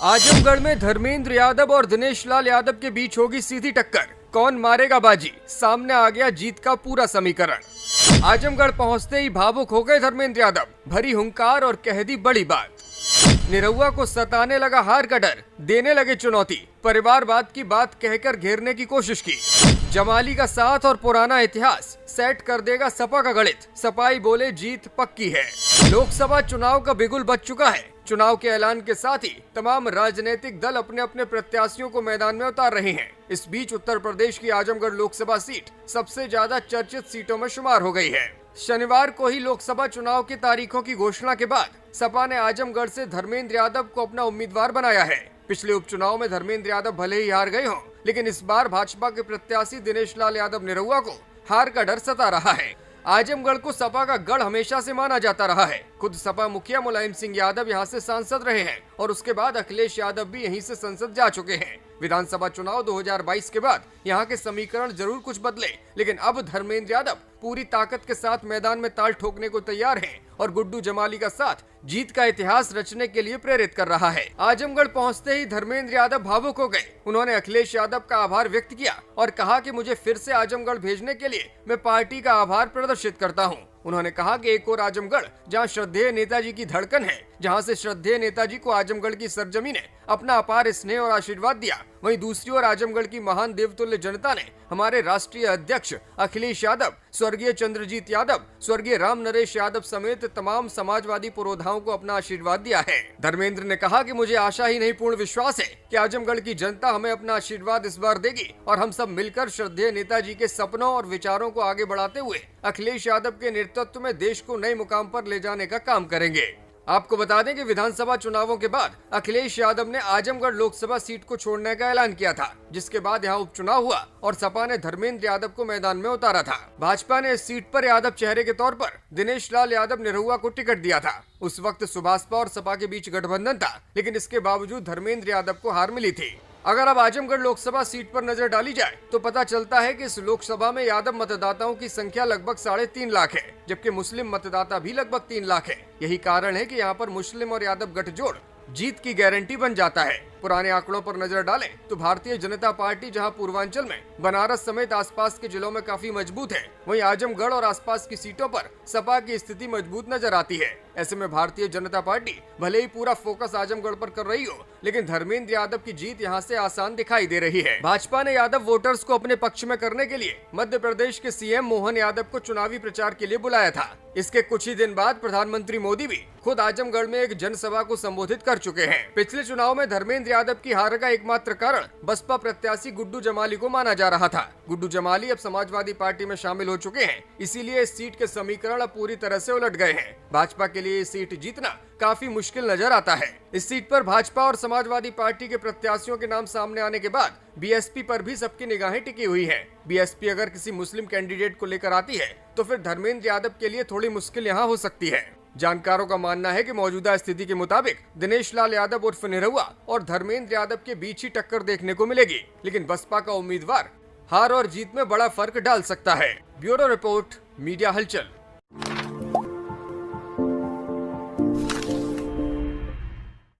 आजमगढ़ में धर्मेंद्र यादव और दिनेश लाल यादव के बीच होगी सीधी टक्कर। कौन मारेगा बाजी, सामने आ गया जीत का पूरा समीकरण। आजमगढ़ पहुंचते ही भावुक हो गए धर्मेंद्र यादव, भरी हुंकार और कह दी बड़ी बात। निरहुआ को सताने लगा हार का डर, देने लगे चुनौती, परिवारवाद की बात कहकर घेरने की कोशिश की। जमाली का साथ और पुराना इतिहास सेट कर देगा सपा का गणित, सपाई बोले जीत पक्की है। लोकसभा चुनाव का बिगुल बज चुका है। चुनाव के ऐलान के साथ ही तमाम राजनीतिक दल अपने अपने प्रत्याशियों को मैदान में उतार रहे हैं। इस बीच उत्तर प्रदेश की आजमगढ़ लोकसभा सीट सबसे ज्यादा चर्चित सीटों में शुमार हो गई है। शनिवार को ही लोकसभा चुनाव की तारीखों की घोषणा के बाद सपा ने आजमगढ़ से धर्मेंद्र यादव को अपना उम्मीदवार बनाया है। पिछले उपचुनाव में धर्मेंद्र यादव भले ही हार गए हों, लेकिन इस बार भाजपा के प्रत्याशी दिनेश लाल यादव निरहुआ को हार का डर सता रहा है। आजमगढ़ को सपा का गढ़ हमेशा से माना जाता रहा है। खुद सपा मुखिया मुलायम सिंह यादव यहां से सांसद रहे हैं और उसके बाद अखिलेश यादव भी यहीं से संसद जा चुके हैं। विधानसभा चुनाव 2022 के बाद यहां के समीकरण जरूर कुछ बदले, लेकिन अब धर्मेंद्र यादव पूरी ताकत के साथ मैदान में ताल ठोकने को तैयार हैं और गुड्डू जमाली का साथ जीत का इतिहास रचने के लिए प्रेरित कर रहा है। आजमगढ़ पहुंचते ही धर्मेंद्र यादव भावुक हो गए। उन्होंने अखिलेश यादव का आभार व्यक्त किया और कहा कि मुझे फिर से आजमगढ़ भेजने के लिए मैं पार्टी का आभार प्रदर्शित करता हूं। उन्होंने कहा कि एक और आजमगढ़ जहां श्रद्धेय नेताजी की धड़कन है, जहां से श्रद्धेय नेताजी को आजमगढ़ की सरजमी ने अपना अपार स्नेह और आशीर्वाद दिया, वहीं दूसरी ओर आजमगढ़ की महान देवतुल्य जनता ने हमारे राष्ट्रीय अध्यक्ष अखिलेश यादव, स्वर्गीय चंद्रजीत यादव, स्वर्गीय राम नरेश यादव समेत तमाम समाजवादी पुरोधाओं को अपना आशीर्वाद दिया है। धर्मेंद्र ने कहा कि मुझे आशा ही नहीं पूर्ण विश्वास है कि आजमगढ़ की जनता हमें अपना आशीर्वाद इस बार देगी और हम सब मिलकर श्रद्धेय नेताजी के सपनों और विचारों को आगे बढ़ाते हुए अखिलेश यादव के नेतृत्व में देश को नए मुकाम पर ले जाने का काम करेंगे। आपको बता दें कि विधानसभा चुनावों के बाद अखिलेश यादव ने आजमगढ़ लोकसभा सीट को छोड़ने का ऐलान किया था, जिसके बाद यहां उपचुनाव हुआ और सपा ने धर्मेंद्र यादव को मैदान में उतारा था। भाजपा ने इस सीट पर यादव चेहरे के तौर पर दिनेश लाल यादव निरहुआ को टिकट दिया था। उस वक्त सुभाषपा और सपा के बीच गठबंधन था, लेकिन इसके बावजूद धर्मेंद्र यादव को हार मिली थी। अगर अब आजमगढ़ लोकसभा सीट पर नजर डाली जाए तो पता चलता है कि इस लोकसभा में यादव मतदाताओं की संख्या लगभग 3.5 लाख है, जबकि मुस्लिम मतदाता भी लगभग 3 लाख है। यही कारण है कि यहाँ पर मुस्लिम और यादव गठजोड़ जीत की गारंटी बन जाता है। पुराने आंकड़ों पर नजर डालें तो भारतीय जनता पार्टी जहां पूर्वांचल में बनारस समेत आसपास के जिलों में काफी मजबूत है, वहीं आजमगढ़ और आसपास की सीटों पर सपा की स्थिति मजबूत नजर आती है। ऐसे में भारतीय जनता पार्टी भले ही पूरा फोकस आजमगढ़ पर कर रही हो, लेकिन धर्मेंद्र यादव की जीत यहां से आसान दिखाई दे रही है। भाजपा ने यादव वोटर्स को अपने पक्ष में करने के लिए मध्य प्रदेश के सीएम मोहन यादव को चुनावी प्रचार के लिए बुलाया था। इसके कुछ ही दिन बाद प्रधानमंत्री मोदी भी खुद आजमगढ़ में एक जनसभा को संबोधित कर चुके हैं। पिछले चुनाव में धर्मेंद्र यादव की हार का एकमात्र कारण बसपा प्रत्याशी गुड्डू जमाली को माना जा रहा था। गुड्डू जमाली अब समाजवादी पार्टी में शामिल हो चुके हैं, इसीलिए इस सीट के समीकरण अब पूरी तरह से उलट गए हैं। भाजपा के लिए सीट जीतना काफी मुश्किल नजर आता है। इस सीट पर भाजपा और समाजवादी पार्टी के प्रत्याशियों के नाम सामने आने के बाद बीएसपी पर भी सबकी निगाहें टिकी हुई हैं। बीएसपी अगर किसी मुस्लिम कैंडिडेट को लेकर आती है तो फिर धर्मेंद्र यादव के लिए थोड़ी मुश्किल यहाँ हो सकती है। जानकारों का मानना है कि मौजूदा स्थिति के मुताबिक दिनेश लाल यादव उर्फ निरहुआ और धर्मेंद्र यादव के बीच ही टक्कर देखने को मिलेगी, लेकिन बसपा का उम्मीदवार हार और जीत में बड़ा फर्क डाल सकता है। ब्यूरो रिपोर्ट, मीडिया हलचल।